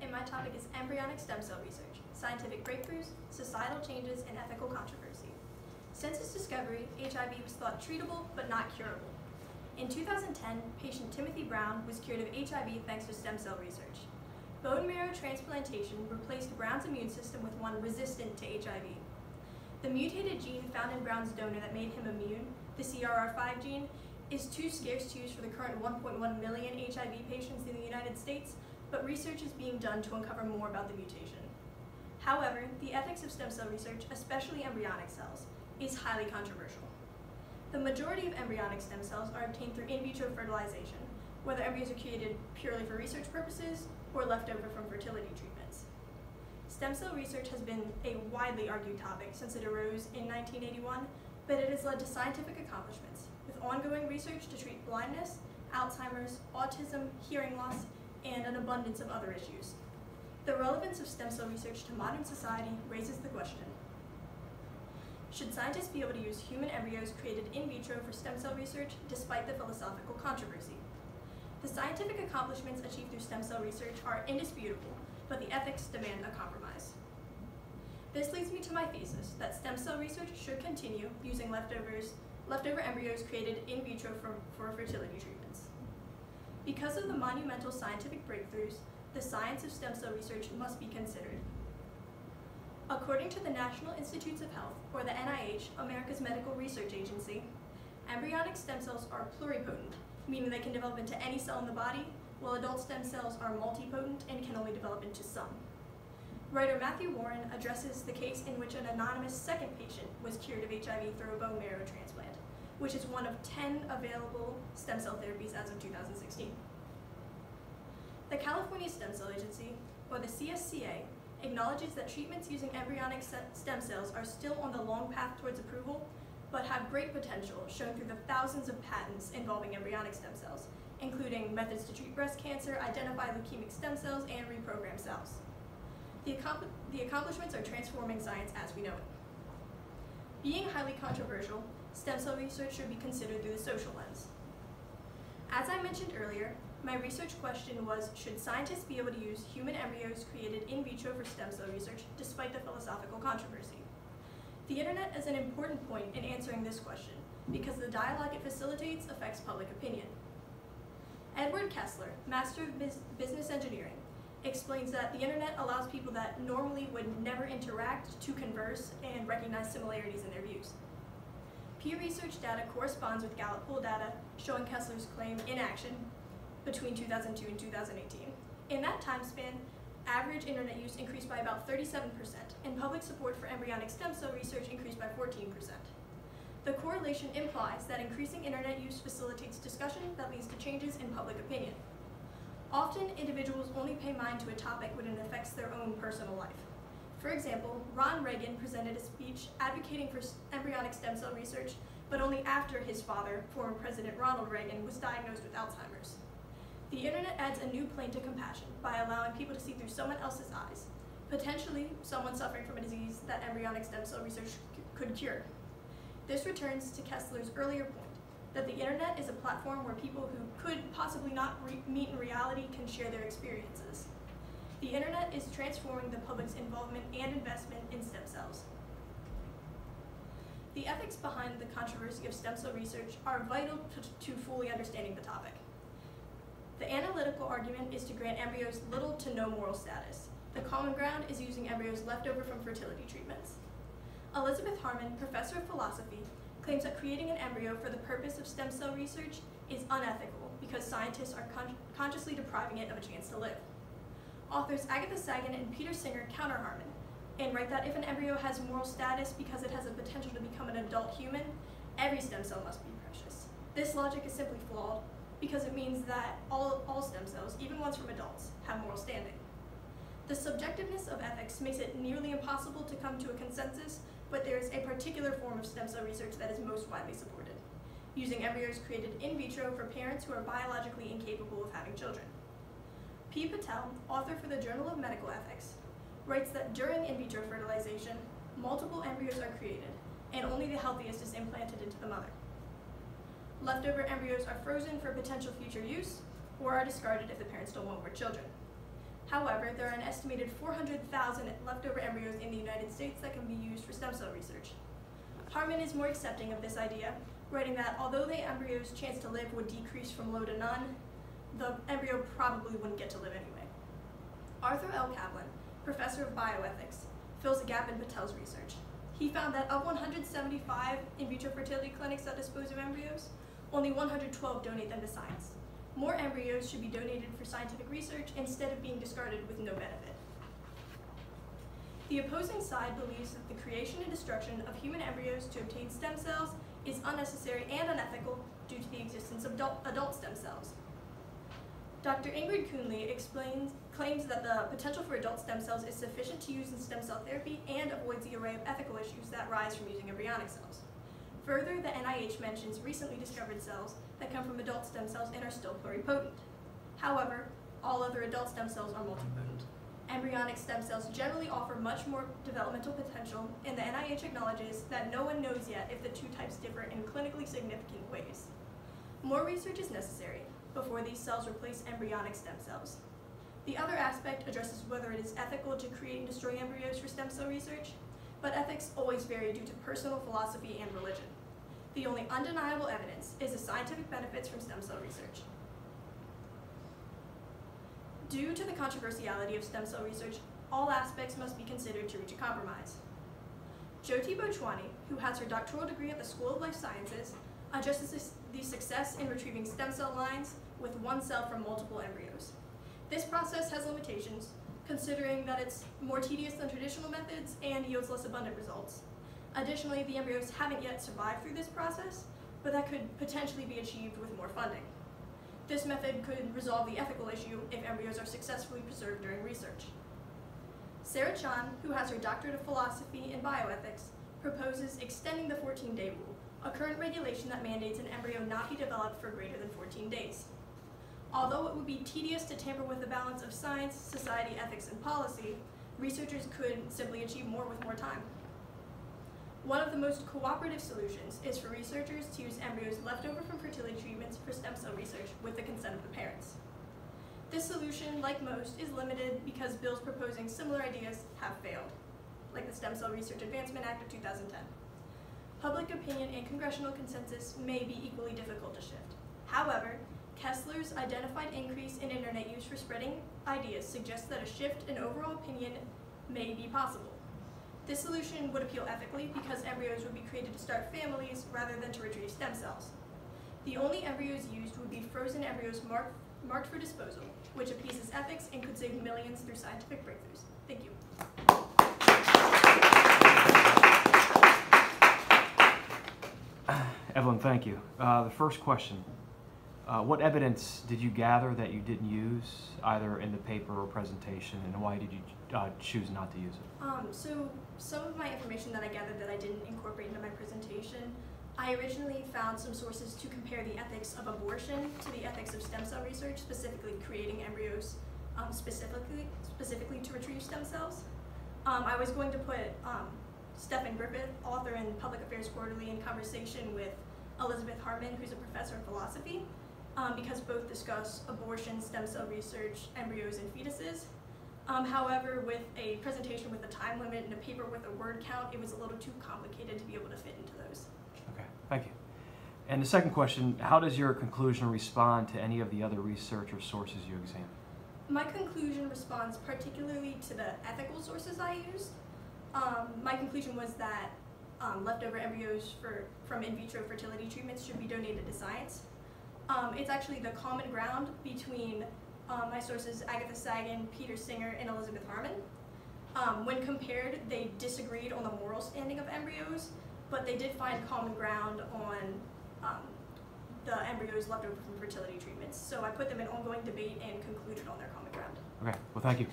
and my topic is embryonic stem cell research, scientific breakthroughs, societal changes, and ethical controversy. Since its discovery, HIV was thought treatable but not curable. In 2010, patient Timothy Brown was cured of HIV thanks to stem cell research. Bone marrow transplantation replaced Brown's immune system with one resistant to HIV. The mutated gene found in Brown's donor that made him immune, the CRR5 gene, is too scarce to use for the current 1.1 million HIV patients in the United States, but research is being done to uncover more about the mutation. However, the ethics of stem cell research, especially embryonic cells, is highly controversial. The majority of embryonic stem cells are obtained through in vitro fertilization, whether embryos are created purely for research purposes or left over from fertility treatments. Stem cell research has been a widely argued topic since it arose in 1981, but it has led to scientific accomplishments, with ongoing research to treat blindness, Alzheimer's, autism, hearing loss, and an abundance of other issues. The relevance of stem cell research to modern society raises the question: should scientists be able to use human embryos created in vitro for stem cell research despite the philosophical controversy? The scientific accomplishments achieved through stem cell research are indisputable, but the ethics demand a compromise. This leads me to my thesis that stem cell research should continue using leftover embryos created in vitro for fertility treatments. Because of the monumental scientific breakthroughs, the science of stem cell research must be considered. According to the National Institutes of Health, or the NIH, America's medical research agency, embryonic stem cells are pluripotent, meaning they can develop into any cell in the body, while adult stem cells are multipotent and can only develop into some. Writer Matthew Warren addresses the case in which an anonymous second patient was cured of HIV through a bone marrow transplant, which is one of 10 available stem cell therapies as of 2016. The California Stem Cell Agency, or the CSCA, acknowledges that treatments using embryonic stem cells are still on the long path towards approval, but have great potential shown through the thousands of patents involving embryonic stem cells, including methods to treat breast cancer, identify leukemic stem cells, and reprogram cells. The accomplishments are transforming science as we know it. Being highly controversial, stem cell research should be considered through the social lens. As I mentioned earlier, my research question was, should scientists be able to use human embryos created in vitro for stem cell research despite the philosophical controversy? The internet is an important point in answering this question because the dialogue it facilitates affects public opinion. Edward Kessler, Master of Business Engineering, explains that the internet allows people that normally would never interact to converse and recognize similarities in their views. Peer research data corresponds with Gallup poll data showing Kessler's claim in action between 2002 and 2018. In that time span, average internet use increased by about 37%, and public support for embryonic stem cell research increased by 14%. The correlation implies that increasing internet use facilitates discussion that leads to changes in public opinion. Often, individuals only pay mind to a topic when it affects their own personal life. For example, Ron Reagan presented a speech advocating for embryonic stem cell research, but only after his father, former President Ronald Reagan, was diagnosed with Alzheimer's. The internet adds a new plane to compassion by allowing people to see through someone else's eyes, potentially someone suffering from a disease that embryonic stem cell research could cure. This returns to Kessler's earlier point, that the internet is a platform where people who could possibly not meet in reality can share their experiences. The internet is transforming the public's involvement and investment in stem cells. The ethics behind the controversy of stem cell research are vital to fully understanding the topic. The analytical argument is to grant embryos little to no moral status. The common ground is using embryos left over from fertility treatments. Elizabeth Harmon, professor of philosophy, claims that creating an embryo for the purpose of stem cell research is unethical because scientists are consciously depriving it of a chance to live. Authors Agatha Sagan and Peter Singer counter Harmon and write that if an embryo has moral status because it has a potential to become an adult human, every stem cell must be precious. This logic is simply flawed because it means that all stem cells, even ones from adults, have moral standing. The subjectiveness of ethics makes it nearly impossible to come to a consensus, but there is a particular form of stem cell research that is most widely supported, using embryos created in vitro for parents who are biologically incapable of having children. P. Patel, author for the Journal of Medical Ethics, writes that during in vitro fertilization, multiple embryos are created, and only the healthiest is implanted into the mother. Leftover embryos are frozen for potential future use, or are discarded if the parents don't want more children. However, there are an estimated 400,000 leftover embryos in the United States that can be used for stem cell research. Harmon is more accepting of this idea, writing that although the embryo's chance to live would decrease from low to none, the embryo probably wouldn't get to live anyway. Arthur L. Kaplan, professor of bioethics, fills a gap in Patel's research. He found that of 175 in vitro fertility clinics that dispose of embryos, only 112 donate them to science. More embryos should be donated for scientific research instead of being discarded with no benefit. The opposing side believes that the creation and destruction of human embryos to obtain stem cells is unnecessary and unethical due to the existence of adult stem cells. Dr. Ingrid Kuhnle claims that the potential for adult stem cells is sufficient to use in stem cell therapy and avoids the array of ethical issues that rise from using embryonic cells. Further, the NIH mentions recently discovered cells that come from adult stem cells and are still pluripotent. However, all other adult stem cells are multipotent. Embryonic stem cells generally offer much more developmental potential, and the NIH acknowledges that no one knows yet if the two types differ in clinically significant ways. More research is necessary before these cells replace embryonic stem cells. The other aspect addresses whether it is ethical to create and destroy embryos for stem cell research, but ethics always vary due to personal philosophy and religion. The only undeniable evidence is the scientific benefits from stem cell research. Due to the controversiality of stem cell research, all aspects must be considered to reach a compromise. Jyoti Bhojwani, who has her doctoral degree at the School of Life Sciences, addresses the success in retrieving stem cell lines with one cell from multiple embryos. This process has limitations, considering that it's more tedious than traditional methods and yields less abundant results. Additionally, the embryos haven't yet survived through this process, but that could potentially be achieved with more funding. This method could resolve the ethical issue if embryos are successfully preserved during research. Sarah Chan, who has her doctorate of philosophy in bioethics, proposes extending the 14-day rule, a current regulation that mandates an embryo not be developed for greater than 14 days. Although it would be tedious to tamper with the balance of science, society, ethics, and policy, researchers could simply achieve more with more time. One of the most cooperative solutions is for researchers to use embryos left over from fertility treatments for stem cell research with the consent of the parents. This solution, like most, is limited because bills proposing similar ideas have failed, like the Stem Cell Research Advancement Act of 2010. Public opinion and congressional consensus may be equally difficult to shift. However, Kessler's identified increase in internet use for spreading ideas suggests that a shift in overall opinion may be possible. This solution would appeal ethically because embryos would be created to start families rather than to retrieve stem cells. The only embryos used would be frozen embryos marked for disposal, which appeases ethics and could save millions through scientific breakthroughs. Thank you. Evelyn, thank you. The first question, what evidence did you gather that you didn't use either in the paper or presentation, and why did you choose not to use it? So some of my information that I gathered that I didn't incorporate into my presentation, I originally found some sources to compare the ethics of abortion to the ethics of stem cell research, specifically creating embryos specifically to retrieve stem cells. I was going to put Stephen Griffith, author in Public Affairs Quarterly, in conversation with Elizabeth Harmon, who's a professor of philosophy, because both discuss abortion, stem cell research, embryos, and fetuses. However, with a presentation with a time limit and a paper with a word count, it was a little too complicated to be able to fit into those. Okay, thank you. And the second question, how does your conclusion respond to any of the other research or sources you examined? My conclusion responds particularly to the ethical sources I used. My conclusion was that leftover embryos from in vitro fertility treatments should be donated to science. It's actually the common ground between my sources Agatha Sagan, Peter Singer, and Elizabeth Harmon. When compared, they disagreed on the moral standing of embryos, but they did find common ground on the embryos left over from fertility treatments. So I put them in ongoing debate and concluded on their common ground. Okay, well, thank you.